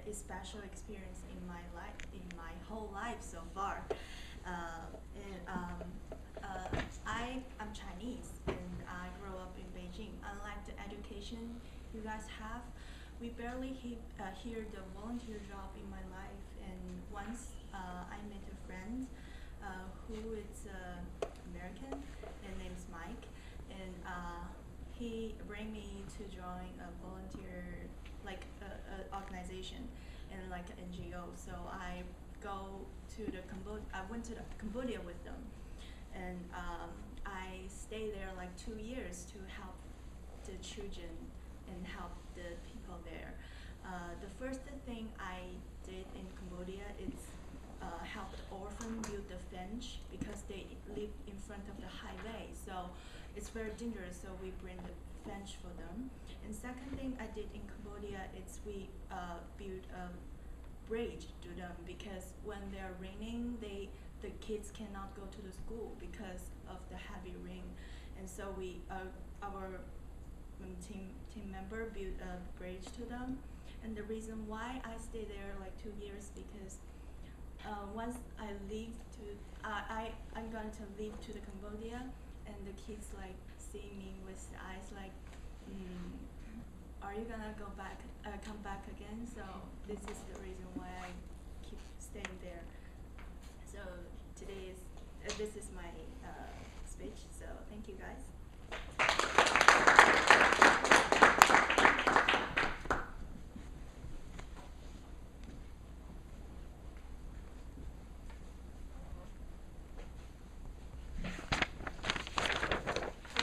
a special experience in my life, in my whole life so far. And I'm Chinese and I grew up in Beijing. Unlike the education you guys have, we barely hear the volunteer job in my life. And once I met a friend who is American and name's Mike, and he bring me to join a volunteer like a organization and like an NGO. So I go to the Cambodia. I went to the Cambodia with them, and I stay there like 2 years to help the children and help the people there. The first thing I did in Cambodia is help the orphan build the fence because they live in front of the highway. So it's very dangerous. So we bring the fence for them. And second thing I did in Cambodia is we built a bridge to them because when they're raining, the kids cannot go to the school because of the heavy rain. And so we our team member built a bridge to them. And the reason why I stayed there like 2 years because once I leave to I'm going to leave to the Cambodia, and the kids like see me with the eyes like, are you gonna come back again? So this is the reason why I keep staying there. So today is this is my speech. So thank you guys.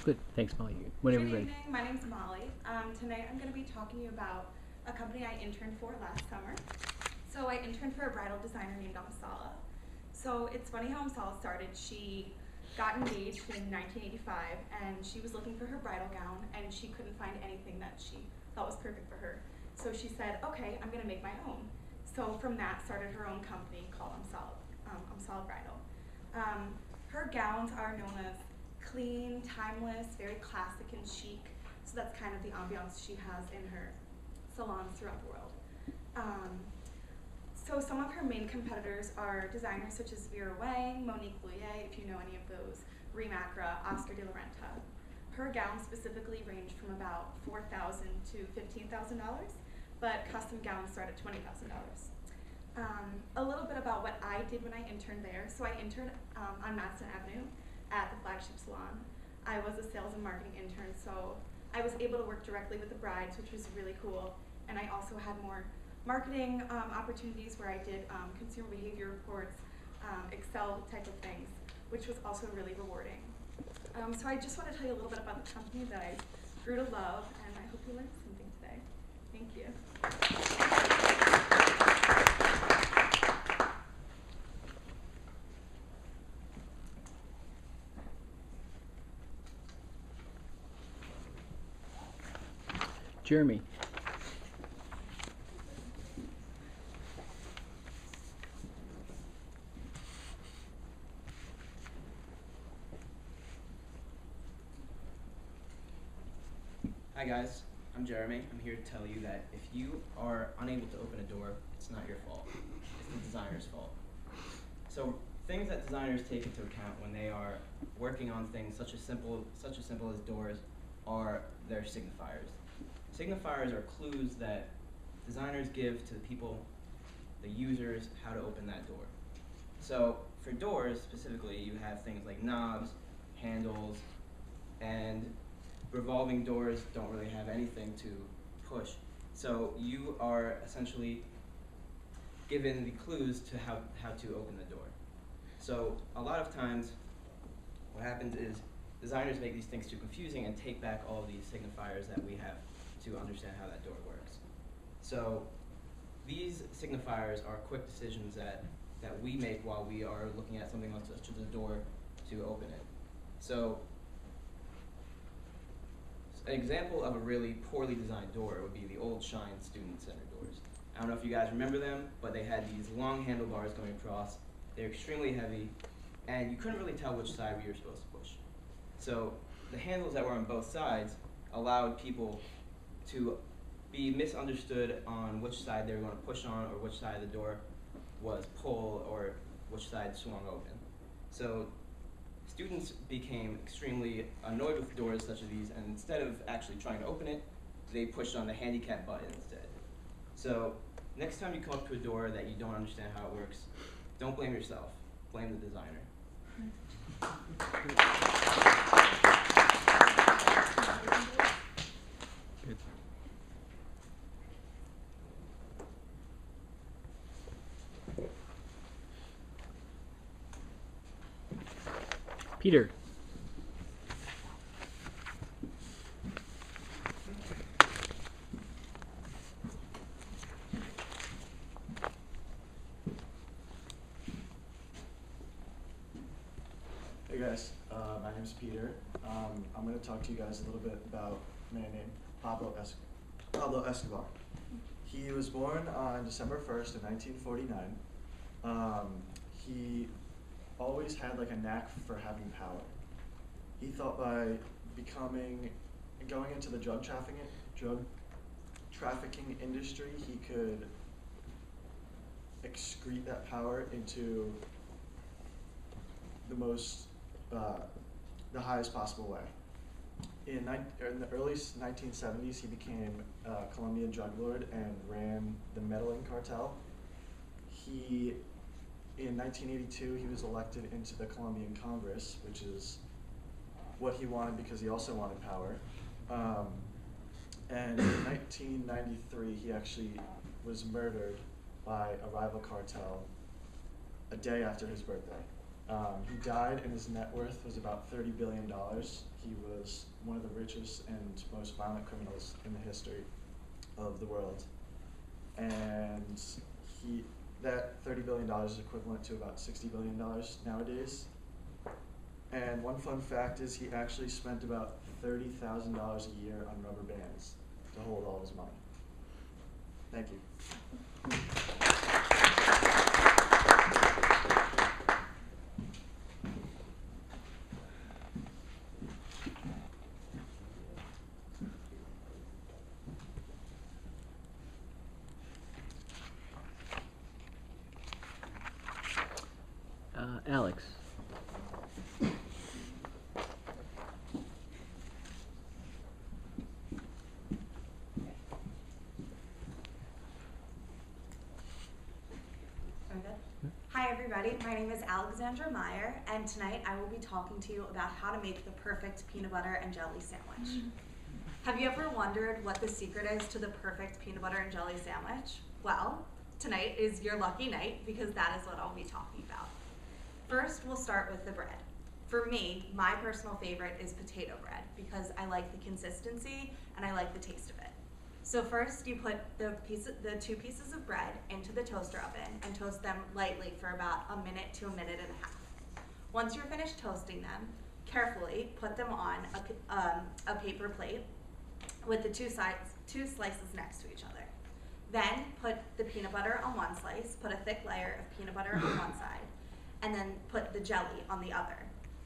Good. Thanks, Molly. Whenever Good you're ready. evening. My name's Molly. Tonight I'm going to be talking to you about a company I interned for last summer. So I interned for a bridal designer named Amsala. So it's funny how Amsala started. She got engaged in 1985 and she was looking for her bridal gown and she couldn't find anything that she thought was perfect for her. So she said, okay, I'm going to make my own. So from that started her own company called Amsala Bridal. Her gowns are known as clean, timeless, very classic and chic. So that's kind of the ambiance she has in her salons throughout the world. So some of her main competitors are designers such as Vera Wang, Monique Bouillet, if you know any of those, Reem Acra, Oscar de la Renta. Her gowns specifically range from about $4,000 to $15,000, but custom gowns start at $20,000. A little bit about what I did when I interned there. So I interned on Madison Avenue at the flagship salon. I was a sales and marketing intern, so I was able to work directly with the brides, which was really cool. And I also had more marketing opportunities where I did consumer behavior reports, Excel type of things, which was also really rewarding. So I just want to tell you a little bit about the company that I grew to love, and I hope you learned something today. Thank you. Jeremy. Hi guys, I'm Jeremy. I'm here to tell you that if you are unable to open a door, it's not your fault. It's the designer's fault. So things that designers take into account when they are working on things such as simple as doors are their signifiers. Signifiers are clues that designers give to the people, the users, how to open that door. So for doors specifically, you have things like knobs, handles, and revolving doors don't really have anything to push. So you are essentially given the clues to how to open the door. So a lot of times what happens is designers make these things too confusing and take back all these signifiers that we have to understand how that door works. So these signifiers are quick decisions that we make while we are looking at something like such as a door to open it. So an example of a really poorly designed door would be the old Shine Student Center doors. I don't know if you guys remember them, but they had these long handlebars going across. They're extremely heavy, and you couldn't really tell which side you were supposed to push. So the handles that were on both sides allowed people to be misunderstood on which side they were going to push on or which side of the door was pull or which side swung open. So students became extremely annoyed with doors such as these, and instead of actually trying to open it, they pushed on the handicap button instead. So next time you come up to a door that you don't understand how it works, don't blame yourself, blame the designer. Good. Peter. Hey guys, my name's Peter. I'm going to talk to you guys a little bit about a man named Pablo Escobar. He was born on December 1st of 1949. He always had like a knack for having power. He thought by going into the drug trafficking industry, he could excrete that power into the highest possible way. In the early 1970s, he became a Colombian drug lord and ran the Medellin cartel. In 1982, he was elected into the Colombian Congress, which is what he wanted because he also wanted power. And in 1993, he actually was murdered by a rival cartel a day after his birthday. He died and his net worth was about $30 billion. He was one of the richest and most violent criminals in the history of the world. And that $30 billion is equivalent to about $60 billion nowadays. And one fun fact is he actually spent about $30,000 a year on rubber bands to hold all his money. Thank you. Alex. Hi everybody, my name is Alexandra Meyer, and tonight I will be talking to you about how to make the perfect peanut butter and jelly sandwich. Have you ever wondered what the secret is to the perfect peanut butter and jelly sandwich? Well, tonight is your lucky night because that is what I'll be talking about. First, we'll start with the bread. For me, my personal favorite is potato bread because I like the consistency and I like the taste of it. So first, you put the 2 pieces of bread into the toaster oven and toast them lightly for about a minute to a minute and a half. Once you're finished toasting them, carefully put them on a paper plate with the two slices next to each other. Then put the peanut butter on one slice, put a thick layer of peanut butter on one side, and then put the jelly on the other.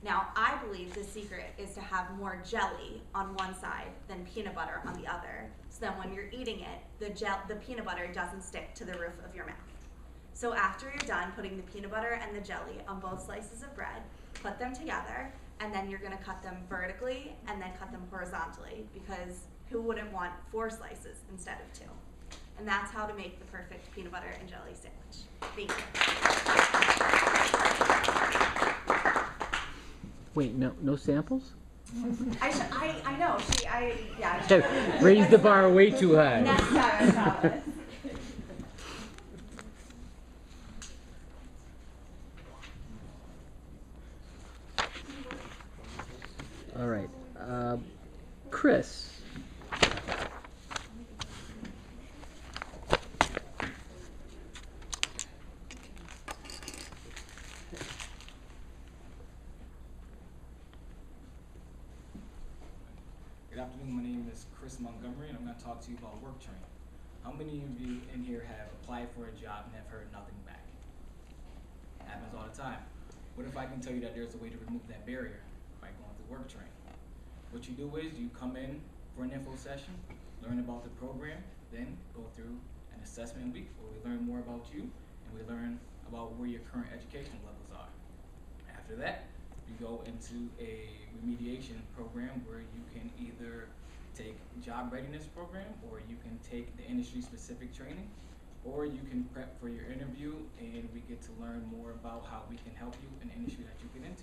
Now, I believe the secret is to have more jelly on one side than peanut butter on the other, so then when you're eating it, the peanut butter doesn't stick to the roof of your mouth. So after you're done putting the peanut butter and the jelly on both slices of bread, put them together, and then you're gonna cut them vertically and then cut them horizontally, because who wouldn't want 4 slices instead of 2? And that's how to make the perfect peanut butter and jelly sandwich. Thank you. Wait, no samples? I know. Yeah. Raise the bar way too high. Next time, I promise. All right. Chris. Good afternoon, my name is Chris Montgomery, and I'm going to talk to you about work training. How many of you in here have applied for a job and have heard nothing back? Happens all the time. What if I can tell you that there's a way to remove that barrier by going through work training? What you do is you come in for an info session, learn about the program, then go through an assessment week where we learn more about you and we learn about where your current educational levels are. After that, you go into a remediation program where you can either take job readiness program, or you can take the industry specific training, or you can prep for your interview and we get to learn more about how we can help you in the industry that you get into.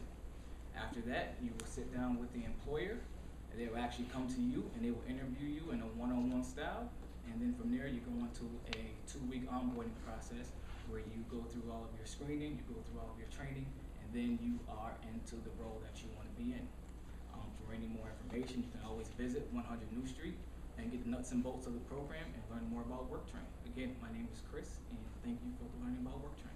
After that, you will sit down with the employer and they will actually come to you and they will interview you in a one-on-one style, and then from there you go into a 2-week onboarding process where you go through all of your screening, you go through all of your training, and then you are into the role that you want to be in. For any more information, you can always visit 100 New Street and get the nuts and bolts of the program and learn more about Work Train. Again, my name is Chris, and thank you for learning about Work Train.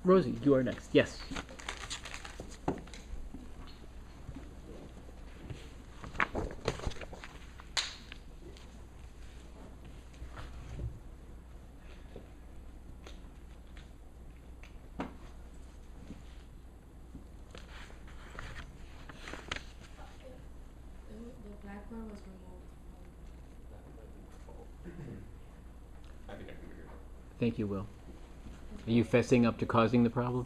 Rosie, you are next. Yes. The blackboard was removed. Thank you, Will. Are you fessing up to causing the problem?